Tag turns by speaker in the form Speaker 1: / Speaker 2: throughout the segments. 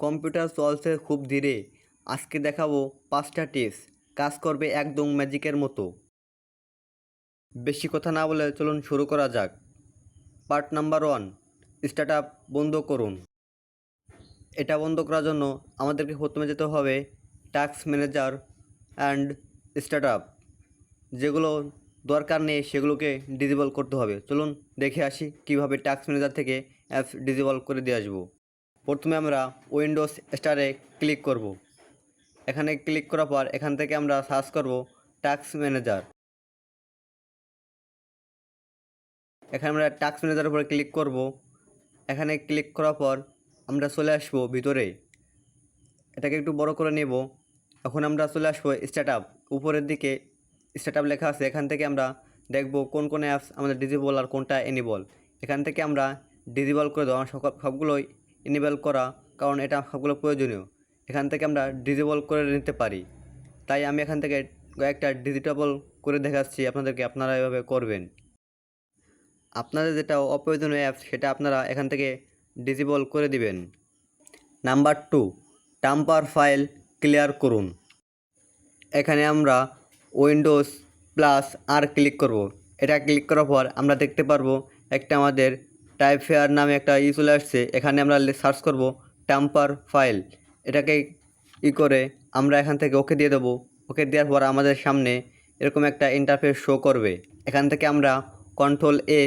Speaker 1: Computer চলছে খুব ধীরে। আজকে দেখাবো 5টা টিপস, কাজ করবে একদম ম্যাজিকের মতো। বেশি কথা না বলে চলুন শুরু করা যাক। পার্ট নাম্বার 1, স্টার্টআপ বন্ধ করুন। এটা বন্ধ করার জন্য আমাদেরকে প্রথমে যেতে হবে টাস্ক ম্যানেজার অ্যান্ড স্টার্টআপ। যেগুলো দরকার নেই সেগুলোকে ডিসেবল করতে হবে। চলুন দেখে আসি কীভাবে টাস্ক ম্যানেজার থেকে অ্যাপস ডিসেবল করে দিয়ে আসবো। প্রথমে আমরা উইন্ডোজ স্টারে ক্লিক করব। এখানে ক্লিক করার পর এখান থেকে আমরা সার্চ করব টাস্ক ম্যানেজার। এখানে আমরা টাস্ক ম্যানেজারের উপরে ক্লিক করব। এখানে ক্লিক করার পর আমরা চলে আসবো ভিতরে। এটাকে একটু বড় করে নেব। এখন আমরা চলে আসবো স্টার্টআপ। উপরের দিকে স্টার্টআপ লেখা আছে। এখান থেকে আমরা দেখব কোন কোন অ্যাপস আমাদের ডিসেবল আর কোনটা এনেবল। এখান থেকে আমরা ডিসেবল করে দেবো। সবগুলোই এনেবল করা, কারণ এটা সবগুলো প্রয়োজনীয়। এখান থেকে আমরা ডিসেবল করে নিতে পারি। তাই আমি এখান থেকে কয়েকটা ডিসেবল করে দেখাচ্ছি আপনাদেরকে, আপনারা এভাবে করবেন। আপনাদের যেটা অপ্রয়োজনীয় অ্যাপস সেটা আপনারা এখান থেকে ডিসেবল করে দিবেন। নাম্বার 2, টাম্পার ফাইল ক্লিয়ার করুন। এখানে আমরা উইন্ডোজ প্লাস আর ক্লিক করব। এটা ক্লিক করার পর আমরা দেখতে পারবো একটা আমাদের টাইপফেয়ার নামে একটা চলে আসছে। এখানে আমরা সার্চ করব টাম্পার ফাইল। এটাকে করে আমরা এখান থেকে ওকে দিয়ে দেবো। ওকে দেওয়ার পর আমাদের সামনে এরকম একটা ইন্টারফেস শো করবে। এখান থেকে আমরা কন্ট্রোল-A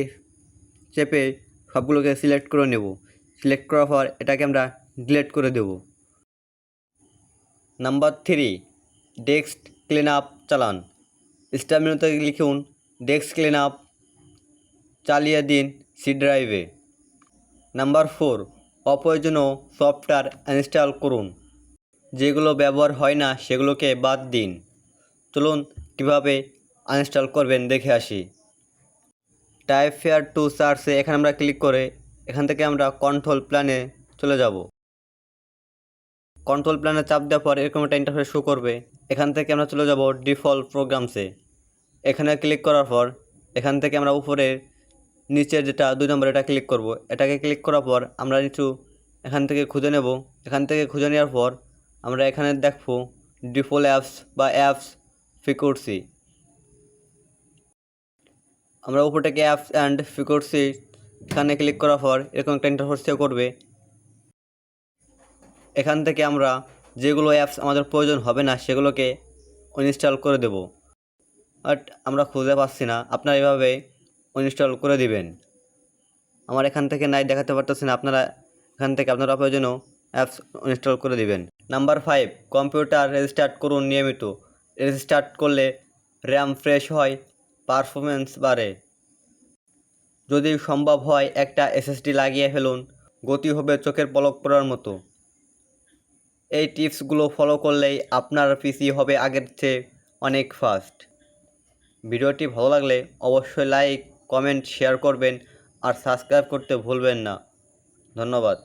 Speaker 1: চেপে সবগুলোকে সিলেক্ট করে নেব। সিলেক্ট করার পর এটাকে আমরা ডিলিট করে দেব। নাম্বার 3, ডেস্ক ক্লিন আপ চালান। স্টার মেনুতে লিখুন ডেস্ক ক্লিন আপ, চালিয়ে দিন সি ড্রাইভে। নাম্বার 4, অপ্রয়োজনীয় সফটওয়্যার ইনস্টল করুন। যেগুলো ব্যবহার হয় না সেগুলোকে বাদ দিন। চলুন কীভাবে আনইনস্টল করবেন দেখে আসি। টাইপফেয়ার টু সার্চে এখানে আমরা ক্লিক করে এখান থেকে আমরা কন্ট্রোল প্ল্যানে চলে যাব। কন্ট্রোল প্ল্যানে চাপ দেওয়ার পর এরকম একটা ইন্টারফেস শো করবে। এখান থেকে আমরা চলে যাব ডিফল্ট প্রোগ্রামসে। এখানে ক্লিক করার পর এখান থেকে আমরা উপরে নিচের যেটা 2 নম্বর এটা ক্লিক করব। এটাকে ক্লিক করার পর আমরা একটু এখান থেকে খুঁজে নেব। এখান থেকে খুঁজে নেওয়ার পর আমরা এখানে দেখব ডিফল্ট অ্যাপস বা অ্যাপস সিকিউরিটি। আমরা উপর থেকে অ্যাপস অ্যান্ড সিকিউরিটি এখানে ক্লিক করার পর এরকম একটা ইন্টারফেস শো করবে। এখান থেকে আমরা যেগুলো অ্যাপস আমাদের প্রয়োজন হবে না সেগুলোকে ইনস্টল করে দেব। বাট আমরা খুঁজে পাচ্ছি না, আপনারা এভাবে ইনস্টল করে দিবেন। আমার এখান থেকে নাই দেখাতে পারতেছি না, আপনারা এখান থেকে আপনারা প্রয়োজনীয় অ্যাপস ইনস্টল করে দিবেন। নাম্বার 5, কম্পিউটার রেজিস্টার্ট করুন নিয়মিত। রেজিস্টার্ট করলে র্যাম ফ্রেশ হয়, পারফরমেন্স বাড়ে। যদি সম্ভব হয় একটা এসএসডি লাগিয়ে ফেলুন, গতি হবে চোখের পলক পড়ার মতো। এই টিপসগুলো ফলো করলেই আপনার পিসি হবে আগের চেয়ে অনেক ফাস্ট। ভিডিওটি ভালো লাগলে অবশ্যই লাইক, কমেন্ট, শেয়ার করবেন আর সাবস্ক্রাইব করতে ভুলবেন না। ধন্যবাদ।